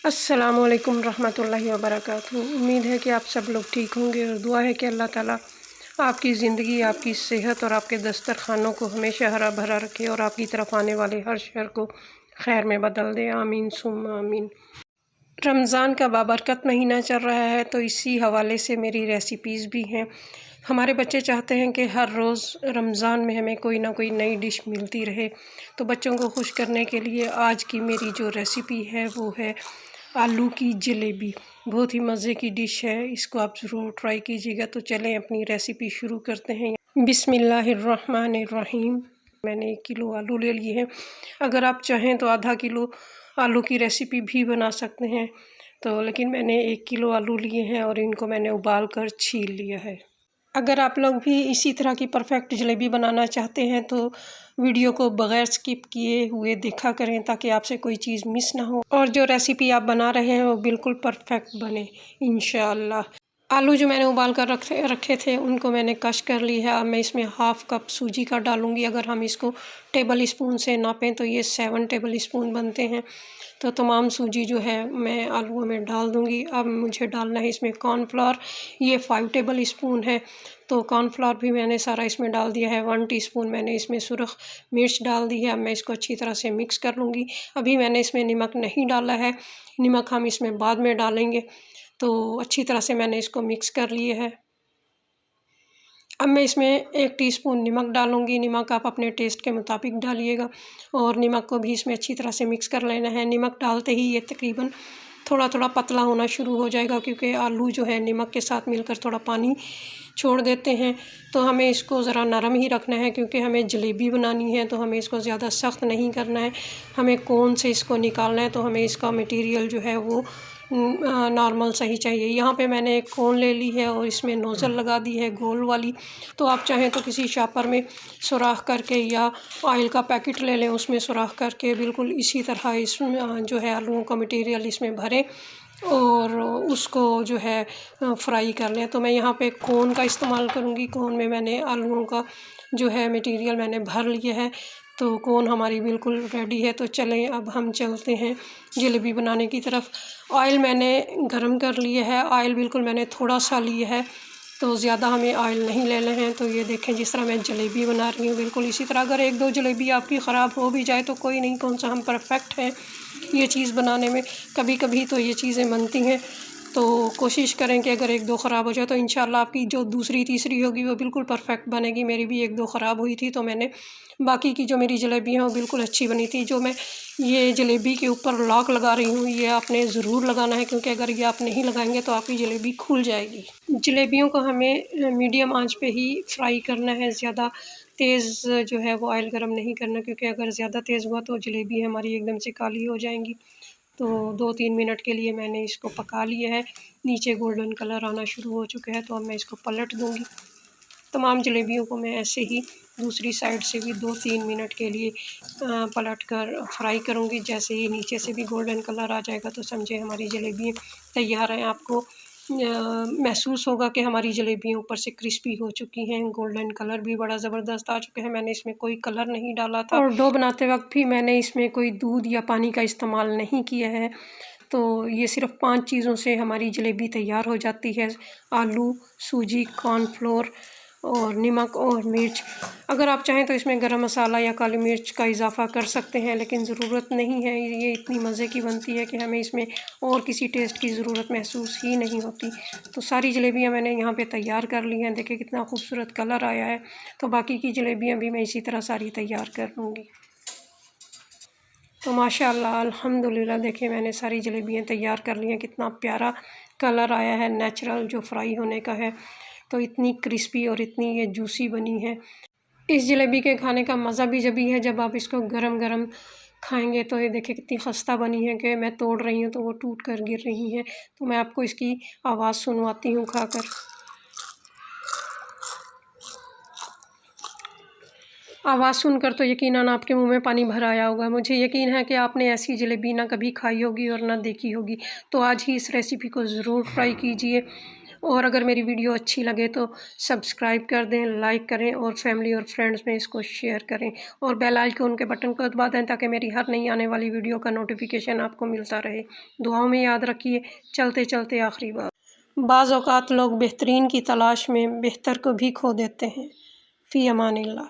अस्सलामुअलैकुम रहमतुल्लाहि व बरकातुहू। उम्मीद है कि आप सब लोग ठीक होंगे और दुआ है कि अल्लाह ताला आपकी ज़िंदगी, आपकी सेहत और आपके दस्तरखानों को हमेशा हरा भरा रखे और आपकी तरफ आने वाले हर शर को खैर में बदल दे। आमीन सुम्मा आमीन। रमज़ान का बाबरकत महीना चल रहा है, तो इसी हवाले से मेरी रेसिपीज़ भी हैं। हमारे बच्चे चाहते हैं कि हर रोज़ रमज़ान में हमें कोई ना कोई नई डिश मिलती रहे, तो बच्चों को खुश करने के लिए आज की मेरी जो रेसिपी है वो है आलू की जलेबी। बहुत ही मज़े की डिश है, इसको आप ज़रूर ट्राई कीजिएगा। तो चलें अपनी रेसिपी शुरू करते हैं। बिस्मिल्लाहिर्रहमानिर्रहीम। मैंने 1 किलो आलू ले लिए हैं। अगर आप चाहें तो आधा किलो आलू की रेसिपी भी बना सकते हैं, तो लेकिन मैंने 1 किलो आलू लिए हैं और इनको मैंने उबाल कर छील लिया है। अगर आप लोग भी इसी तरह की परफेक्ट जलेबी बनाना चाहते हैं तो वीडियो को बग़ैर स्किप किए हुए देखा करें, ताकि आपसे कोई चीज़ मिस ना हो और जो रेसिपी आप बना रहे हैं वो बिल्कुल परफेक्ट बने इंशाअल्लाह। आलू जो मैंने उबाल कर रखे थे उनको मैंने कश कर ली है। अब मैं इसमें हाफ़ कप सूजी का डालूँगी। अगर हम इसको टेबल स्पून से नापें तो ये 7 टेबल स्पून बनते हैं। तो तमाम सूजी जो है मैं आलूओं में डाल दूँगी। अब मुझे डालना है इसमें कॉर्नफ्लोर, ये 5 टेबल स्पून है, तो कॉर्नफ्लोर भी मैंने सारा इसमें डाल दिया है। 1 टीस्पून मैंने इसमें सुरख मिर्च डाल दी है। अब मैं इसको अच्छी तरह से मिक्स कर लूँगी। अभी मैंने इसमें नमक नहीं डाला है, नमक हम इसमें बाद में डालेंगे। तो अच्छी तरह से मैंने इसको मिक्स कर लिए है। अब मैं इसमें 1 टीस्पून नमक डालूँगी। नमक आप अपने टेस्ट के मुताबिक डालिएगा और नमक को भी इसमें अच्छी तरह से मिक्स कर लेना है। नमक डालते ही ये तकरीबन थोड़ा थोड़ा पतला होना शुरू हो जाएगा, क्योंकि आलू जो है नमक के साथ मिलकर थोड़ा पानी छोड़ देते हैं। तो हमें इसको ज़रा नरम ही रखना है, क्योंकि हमें जलेबी बनानी है, तो हमें इसको ज़्यादा सख्त नहीं करना है। हमें कोन से इसको निकालना है, तो हमें इसका मटेरियल जो है वो नॉर्मल सही चाहिए। यहाँ पे मैंने एक कोन ले ली है और इसमें नोज़ल लगा दी है गोल वाली। तो आप चाहें तो किसी शॉपर में सुराख करके या ऑयल का पैकेट ले लें, उसमें सुराख करके बिल्कुल इसी तरह इसमें जो है आलूओं का मटेरियल इसमें भरें और उसको जो है फ्राई कर लें। तो मैं यहाँ पे कोन का इस्तेमाल करूँगी। कोन में मैंने आलूओं का जो है मटेरियल मैंने भर लिया है, तो कोन हमारी बिल्कुल रेडी है। तो चलें अब हम चलते हैं जलेबी बनाने की तरफ। ऑयल मैंने गरम कर लिया है। ऑयल बिल्कुल मैंने थोड़ा सा लिया है, तो ज़्यादा हमें ऑयल नहीं लेना है। तो ये देखें, जिस तरह मैं जलेबी बना रही हूँ बिल्कुल इसी तरह। अगर 1-2 जलेबी आपकी ख़राब हो भी जाए तो कोई नहीं, कौन सा हम परफेक्ट हैं ये चीज़ बनाने में। कभी कभी तो ये चीज़ें बनती हैं, तो कोशिश करें कि अगर 1-2 ख़राब हो जाए तो इंशाल्लाह आपकी जो दूसरी तीसरी होगी वो बिल्कुल परफेक्ट बनेगी। मेरी भी 1-2 ख़राब हुई थी, तो मैंने बाकी की जो मेरी जलेबी हैं वो बिल्कुल अच्छी बनी थी। जो मैं ये जलेबी के ऊपर लॉक लगा रही हूँ, ये आपने ज़रूर लगाना है, क्योंकि अगर ये आप नहीं लगाएंगे तो आपकी जलेबी खुल जाएगी। जलेबियों को हमें मीडियम आंच पे ही फ्राई करना है। ज़्यादा तेज़ जो है वो ऑयल गरम नहीं करना, क्योंकि अगर ज़्यादा तेज़ हुआ तो जलेबी हमारी एकदम से काली हो जाएंगी। तो 2-3 मिनट के लिए मैंने इसको पका लिया है। नीचे गोल्डन कलर आना शुरू हो चुका है, तो अब मैं इसको पलट दूँगी। तमाम जलेबियों को मैं ऐसे ही दूसरी साइड से भी 2-3 मिनट के लिए पलट कर फ्राई करूँगी। जैसे ही नीचे से भी गोल्डन कलर आ जाएगा तो समझे हमारी जलेबी तैयार हैं। आपको महसूस होगा कि हमारी जलेबियाँ ऊपर से क्रिस्पी हो चुकी हैं। गोल्डन कलर भी बड़ा ज़बरदस्त आ चुका है। मैंने इसमें कोई कलर नहीं डाला था और डो बनाते वक्त भी मैंने इसमें कोई दूध या पानी का इस्तेमाल नहीं किया है। तो ये सिर्फ़ 5 चीज़ों से हमारी जलेबी तैयार हो जाती है: आलू, सूजी, कॉर्नफ्लोर और नमक और मिर्च। अगर आप चाहें तो इसमें गरम मसाला या काली मिर्च का इजाफ़ा कर सकते हैं, लेकिन ज़रूरत नहीं है। ये इतनी मज़े की बनती है कि हमें इसमें और किसी टेस्ट की ज़रूरत महसूस ही नहीं होती। तो सारी जलेबियाँ मैंने यहाँ पे तैयार कर ली हैं। देखिए कितना खूबसूरत कलर आया है। तो बाकी की जलेबियाँ भी मैं इसी तरह सारी तैयार कर लूँगी। तो माशाअल्लाह अल्हम्दुलिल्लाह, देखिए मैंने सारी जलेबियाँ तैयार कर ली हैं। कितना प्यारा कलर आया है, नेचुरल जो फ्राई होने का है। तो इतनी क्रिस्पी और इतनी ये जूसी बनी है। इस जलेबी के खाने का मज़ा भी जभी है जब आप इसको गरम गरम खाएंगे। तो ये देखिए कितनी खस्ता बनी है कि मैं तोड़ रही हूँ तो वो टूट कर गिर रही हैं। तो मैं आपको इसकी आवाज़ सुनवाती हूँ खाकर। आवाज़ सुनकर तो यकीनन आपके मुंह में पानी भर आया होगा। मुझे यकीन है कि आपने ऐसी जलेबी ना कभी खाई होगी और ना देखी होगी। तो आज ही इस रेसिपी को ज़रूर ट्राई कीजिए और अगर मेरी वीडियो अच्छी लगे तो सब्सक्राइब कर दें, लाइक करें और फैमिली और फ्रेंड्स में इसको शेयर करें और बेल आइकन के बटन को दबा दें ताकि मेरी हर नई आने वाली वीडियो का नोटिफिकेशन आपको मिलता रहे। दुआओं में याद रखिए। चलते चलते आखिरी बात, बाज़ औक़ात लोग बेहतरीन की तलाश में बेहतर को भी खो देते हैं। फ़ी अमानिल्लाह।